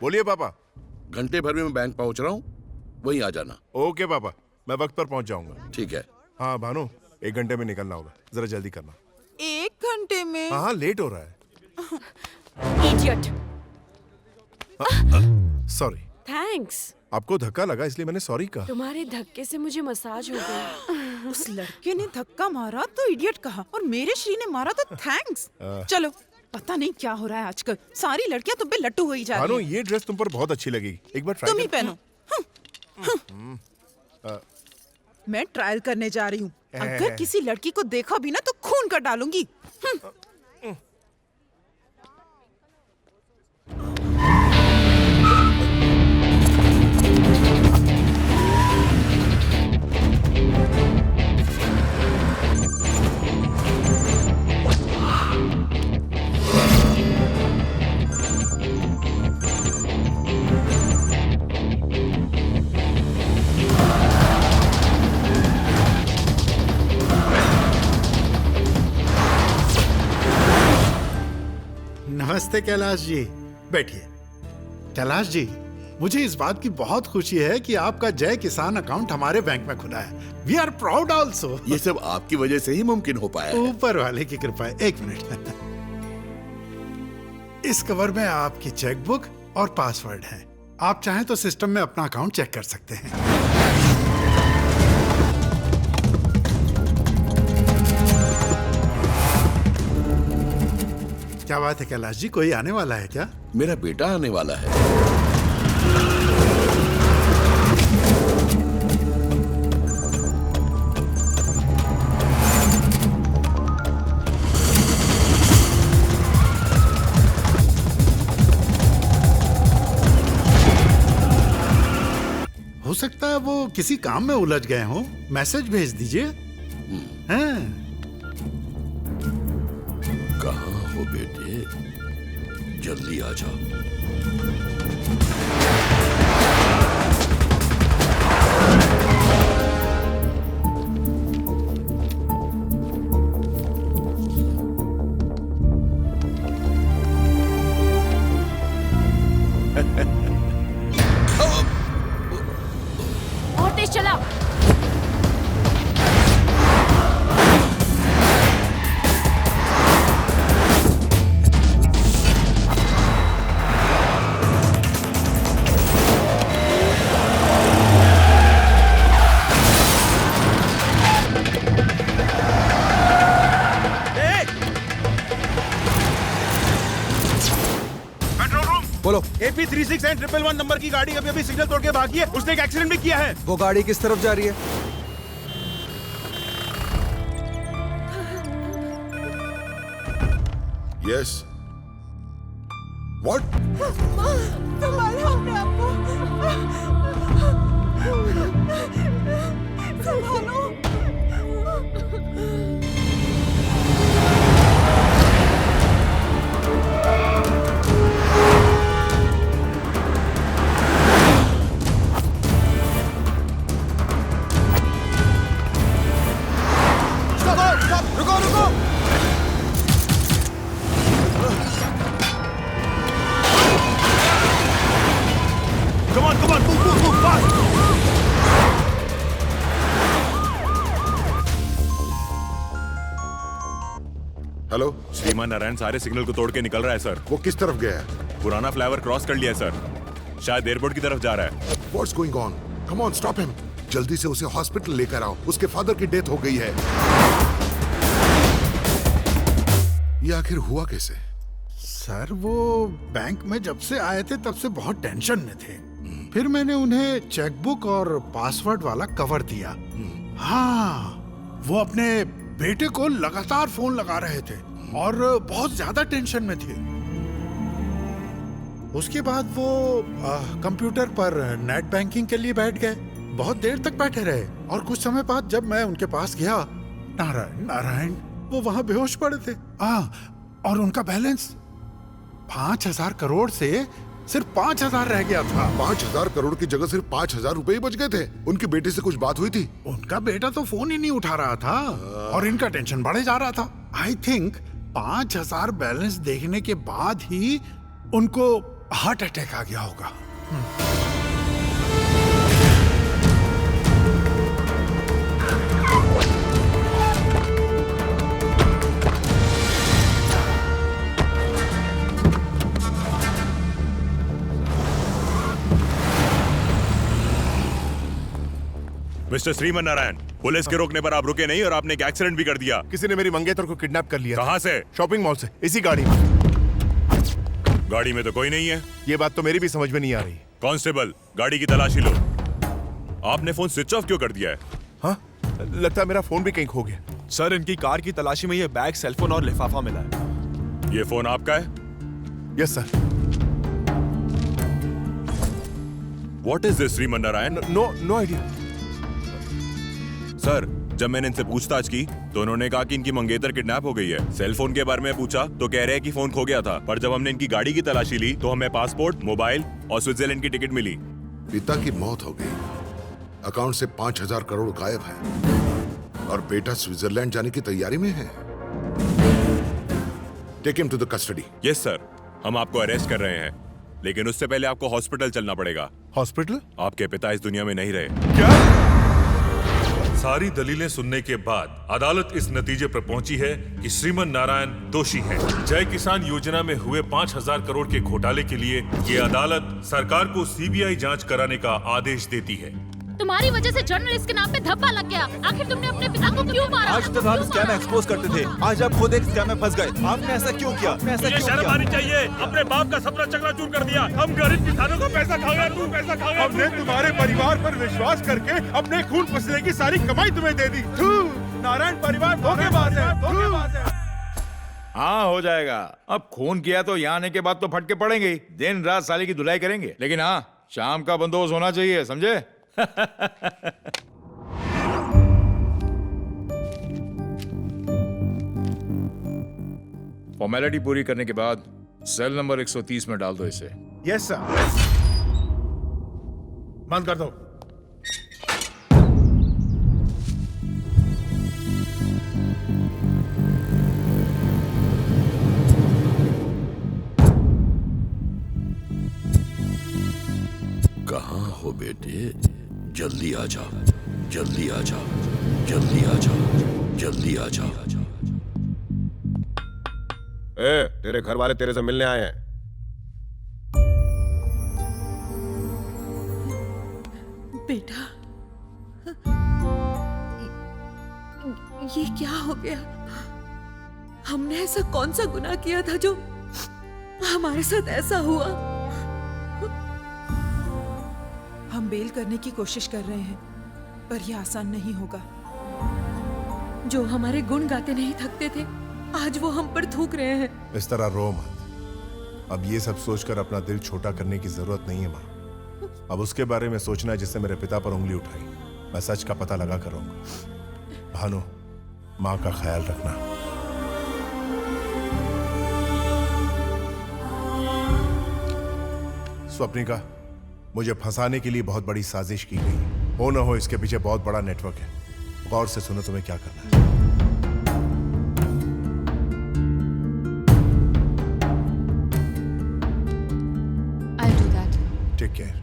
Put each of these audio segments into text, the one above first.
बोलिए पापा। घंटे भर में मैं बैंक पहुंच रहा हूँ, वहीं आ जाना। ओके पापा, मैं वक्त पर पहुंच जाऊंगा। ठीक है। हाँ भानु, 1 घंटे में निकलना होगा, जरा जल्दी करना। 1 घंटे में? हाँ लेट हो रहा है। इडियट। सॉरी। थैंक्स। आपको धक्का लगा इसलिए मैंने सॉरी कहा। तुम्हारे धक्के से मुझे मसाज हो गई। उस लड़के ने धक्का मारा तो इडियट कहा और मेरे श्री ने मारा तो थैंक्स। चलो, पता नहीं क्या हो रहा है आजकल, सारी लड़कियां तुम पे लट्टू हो ही जा रही हैं। ये ड्रेस तुम पर बहुत अच्छी लगेगी, एक बार ट्राई तुम ही पहनो। मैं ट्रायल करने जा रही हूँ, अगर किसी लड़की को देखा भी ना तो खून कर डालूंगी। नमस्ते कैलाश जी, बैठिए। कैलाश जी, मुझे इस बात की बहुत खुशी है कि आपका जय किसान अकाउंट हमारे बैंक में खुला है। We are proud also. ये सब आपकी वजह से ही मुमकिन हो पाया है। ऊपर वाले की कृपा है। 1 मिनट। इस कवर में आपकी चेकबुक और पासवर्ड है। आप चाहें तो सिस्टम में अपना अकाउंट चेक कर सकते हैं। क्या बात है कैलाश जी, कोई आने वाला है क्या? मेरा बेटा आने वाला है। हो सकता है वो किसी काम में उलझ गए हों, मैसेज भेज दीजिए। हैं? कहाँ हो बेटे, जल्दी आ जाओ। और तेज चला। बोलो। AP 36 एंड 111 नंबर की गाड़ी अभी अभी सिग्नल तोड़ के भागी है। उसने एक एक्सीडेंट भी किया है। वो गाड़ी किस तरफ जा रही है? यस। व्हाट? संभालो अपने आप को। संभालो। रुको रुको। Come on, move fast. Hello, श्रीमान नारायण सारे सिग्नल को तोड़ के निकल रहा है सर। वो किस तरफ गया है? पुराना फ्लाईओवर क्रॉस कर लिया सर, शायद एयरपोर्ट की तरफ जा रहा है। What's going on? Come on, stop him. जल्दी से उसे हॉस्पिटल लेकर आओ, उसके फादर की डेथ हो गई है। ये आखिर हुआ कैसे? सर वो बैंक में जब से आए थे तब से बहुत टेंशन में थे। फिर मैंने उन्हें चेकबुक और पासवर्ड वाला कवर दिया। हाँ, वो अपने बेटे को लगातार फोन लगा रहे थे और बहुत ज्यादा टेंशन में थे। उसके बाद वो कंप्यूटर पर नेट बैंकिंग के लिए बैठ गए। बहुत देर तक बैठे रहे और कुछ समय बाद जब मैं उनके पास गया, नारायण नारायण वो वहां बेहोश पड़े थे। और उनका बैलेंस 5,000 करोड़ से सिर्फ 5,000 रह गया था। 5,000 करोड़ की जगह सिर्फ 5,000 रुपए ही बच गए थे। उनके बेटे से कुछ बात हुई थी? उनका बेटा तो फोन ही नहीं उठा रहा था और इनका टेंशन बढ़े जा रहा था। आई थिंक 5,000 बैलेंस देखने के बाद ही उनको हार्ट अटैक आ गया होगा। मिस्टर श्रीमन नारायण, पुलिस के रोकने पर आप रुके नहीं और आपने एक एक्सीडेंट भी कर दिया। किसी ने मेरी मंगेतर को किडनैप कर लिया। कहाँ से? शॉपिंग मॉल से, इसी गाड़ी में। गाड़ी में तो कोई नहीं है। ये बात तो मेरी भी समझ में नहीं आ रही। कांस्टेबल, गाड़ी की तलाशी लो। आपने फोन स्विच ऑफ क्यों कर दिया है? हाँ, लगता है मेरा फोन भी कहीं खो गया। सर, इनकी कार की तलाशी में ये बैग, सेलफोन और लिफाफा मिला है। ये फोन आपका है? Yes sir. What is this Shriman Narayan? No idea. Sir, जब मैंने इनसे पूछताछ की तो उन्होंने कहा कि इनकी मंगेतर किडनैप हो गई है। सेल फोन के बारे में पूछा तो कह रहे हैं कि फोन खो गया था, पर जब हमने इनकी गाड़ी की तलाशी ली तो हमें पासपोर्ट, मोबाइल और स्विट्जरलैंड की टिकट मिली। पिता की मौत हो गई, अकाउंट से 5,000 करोड़ गायब है और बेटा स्विट्जरलैंड जाने की तैयारी में है। Take him to the custody. Yes sir, हम आपको अरेस्ट कर रहे हैं, लेकिन उससे पहले आपको हॉस्पिटल चलना पड़ेगा। हॉस्पिटल? आपके पिता इस दुनिया में नहीं रहे। क्या? सारी दलीलें सुनने के बाद अदालत इस नतीजे पर पहुंची है कि श्रीमन नारायण दोषी हैं। जय किसान योजना में हुए 5,000 करोड़ के घोटाले के लिए ये अदालत सरकार को सीबीआई जांच कराने का आदेश देती है। तुम्हारी वजह से जर्नलिस्ट के नाम पे धब्बा लग गया। आखिर तुमने अपने पिता को क्यों मारा? आज तक हम स्कैम एक्सपोज करते थे, आज आप खुद एक स्कैम में फंस गए। आपने ऐसा क्यों किया? मुझे शर्म आनी चाहिए। अपने बाप का सपना चकनाचूर कर दिया। हम गरीब किसानों का पैसा खा गया, तू पैसा खा गया। हमने तुम्हारे परिवार पर विश्वास करके अपने खून पसीने की सारी कमाई तुम्हें दे दी। नारायण परिवार धोखेबाज है, धोखेबाज है। हाँ, हो जाएगा। अब खून किया तो यहाँ आने के बाद तो फटके पड़ेंगे ही। दिन रात साली की धुलाई करेंगे, लेकिन हाँ, शाम का बंदोबस्त होना चाहिए, समझे? फॉर्मेलिटी पूरी करने के बाद सेल नंबर 130 में डाल दो इसे। Yes sir. बंद कर दो। कहाँ हो बेटे? जल्दी आ जा, जल्दी आ जा, जल्दी आ जा, जल्दी आ जा। तेरे घर वाले तेरे से मिलने आए हैं। बेटा, ये क्या हो गया? हमने ऐसा कौन सा गुनाह किया था जो हमारे साथ ऐसा हुआ? हम बेल करने की कोशिश कर रहे हैं, पर यह आसान नहीं होगा। जो हमारे गुण गाते नहीं थकते थे, आज वो हम पर थूक रहे हैं। इस तरह रो मत। अब ये सब सोचकर अपना दिल छोटा करने की जरूरत नहीं है माँ। अब उसके बारे में सोचना जिससे मेरे पिता पर उंगली उठाई। मैं सच का पता लगा करूंगा। भानु, माँ का ख्याल रखना। स्वप्निका, मुझे फंसाने के लिए बहुत बड़ी साजिश की गई। हो न हो इसके पीछे बहुत बड़ा नेटवर्क है। गौर से सुनो तुम्हें क्या करना है। I'll do that. Take care.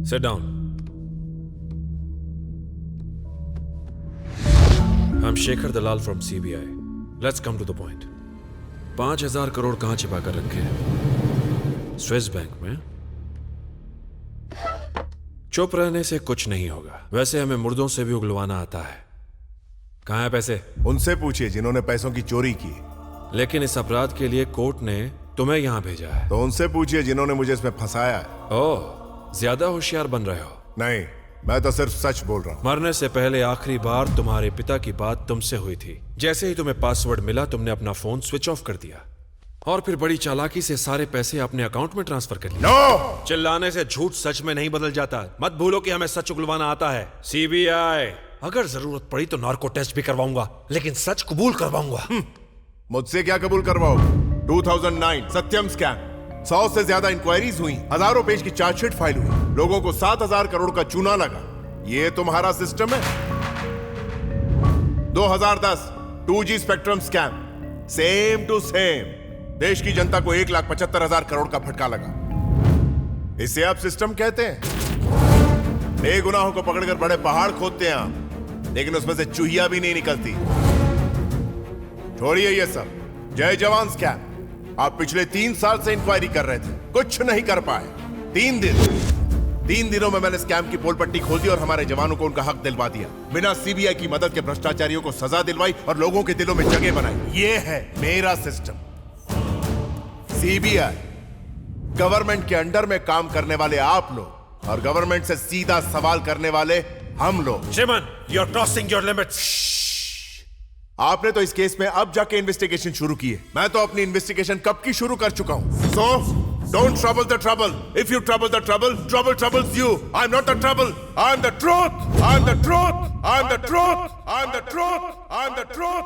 Sit down. I'm Shekhar Dalal from CBI. Let's come to the point. 5,000 crore कहाँ छिपा कर रखे हैं? स्विस बैंक में? चुप रहने से कुछ नहीं होगा। वैसे हमें मुर्दों से भी उगलवाना आता है। कहाँ है पैसे? उनसे पूछिए जिन्होंने पैसों की चोरी की। लेकिन इस अपराध के लिए कोर्ट ने तुम्हें यहाँ भेजा है। तो उनसे पूछिए जिन्होंने मुझे इसमें फंसाया है। ओह, ज्यादा होशियार बन रहे हो। नहीं, मैं तो सिर्फ सच बोल रहा हूँ। मरने से पहले आखिरी बार तुम्हारे पिता की बात तुमसे हुई थी। जैसे ही तुम्हें पासवर्ड मिला, तुमने अपना फोन स्विच ऑफ कर दिया और फिर बड़ी चालाकी से सारे पैसे अपने अकाउंट में ट्रांसफर कर लिए। No! चिल्लाने से झूठ सच में नहीं बदल जाता। मत भूलो कि हमें सच उगलवाना आता है। सीबीआई, अगर जरूरत पड़ी तो नार्को टेस्ट भी करवाऊंगा, लेकिन सच कबूल करवाऊंगा। मुझसे क्या कबूल करवाओ? 2009 सत्यम स्कैम, 100 से ज्यादा इंक्वायरीज हुई, हजारों पेज की चार्जशीट फाइल हुई, लोगों को 7,000 करोड़ का चूना लगा। ये तुम्हारा सिस्टम है? 2010 2G spectrum scam, same to same. देश की जनता को 1,75,000 करोड़ का फटका लगा। इसे आप सिस्टम कहते हैं? बेगुनाहों को पकड़कर बड़े पहाड़ खोदते हैं आप, लेकिन उसमें से चूहिया भी नहीं निकलती। छोड़िए ये सब। जय जवान स्कैम, आप पिछले 3 साल से इंक्वायरी कर रहे थे, कुछ नहीं कर पाए। 3 दिनों में मैंने स्कैम की पोल पट्टी खोल दी और हमारे जवानों को उनका हक दिलवा दिया। बिना सीबीआई की मदद के भ्रष्टाचारियों को सजा दिलवाई और लोगों के दिलों में जगह बनाई। ये है मेरा सिस्टम। सीबीआई, गवर्नमेंट के अंडर में काम करने वाले आप लोग और गवर्नमेंट से सीधा सवाल करने वाले हम लोग। श्रीमान, you are crossing your limits. आपने तो इस केस में अब जाके इन्वेस्टिगेशन शुरू की है। मैं तो अपनी इन्वेस्टिगेशन कब की शुरू कर चुका हूं। So don't trouble the trouble. If you trouble the trouble, trouble troubles you. I am not the trouble, I am the truth. I am the truth, I am the truth, I am the truth, I am the truth.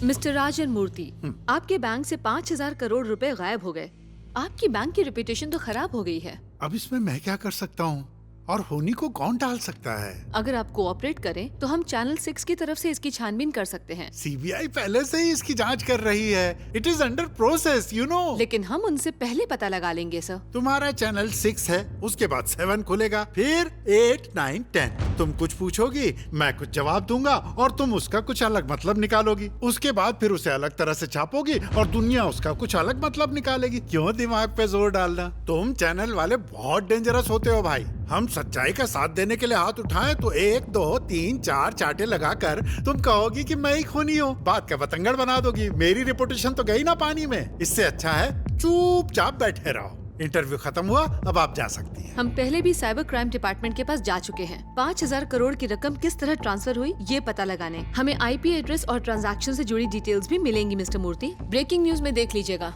Mister Rajan Murthy, आपके bank से 5,000 करोड़ रुपए गायब हो गए। आपकी bank की reputation तो खराब हो गई है। अब इसमें मैं क्या कर सकता हूँ? और होनी को कौन टाल सकता है? अगर आप कोऑपरेट करें तो हम चैनल 6 की तरफ से इसकी छानबीन कर सकते हैं। सीबीआई पहले से ही इसकी जांच कर रही है। It is under process, you know. लेकिन हम उनसे पहले पता लगा लेंगे सर। तुम्हारा चैनल 6 है, उसके बाद 7 खुलेगा, फिर 8, 9, 10। तुम कुछ पूछोगी, मैं कुछ जवाब दूंगा और तुम उसका कुछ अलग मतलब निकालोगी। उसके बाद फिर उसे अलग तरह से छापोगी और दुनिया उसका कुछ अलग मतलब निकालेगी। क्यों दिमाग पे जोर डालना? तुम चैनल वाले बहुत डेंजरस होते हो भाई। हम सच्चाई का साथ देने के लिए हाथ उठाएं तो 1, 2, 3, 4 चाटे लगाकर तुम कहोगी कि मैं ही खूनी हूँ। बात का बतंगड़ बना दोगी। मेरी रेपुटेशन तो गई ना पानी में। इससे अच्छा है चुपचाप बैठे रहो। इंटरव्यू खत्म हुआ, अब आप जा सकती हैं। हम पहले भी साइबर क्राइम डिपार्टमेंट के पास जा चुके हैं। 5,000 करोड़ की रकम किस तरह ट्रांसफर हुई ये पता लगाने। हमें IP एड्रेस और ट्रांजैक्शन से जुड़ी डिटेल्स भी मिलेंगी मिस्टर मूर्ति। ब्रेकिंग न्यूज में देख लीजिएगा।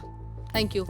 Thank you.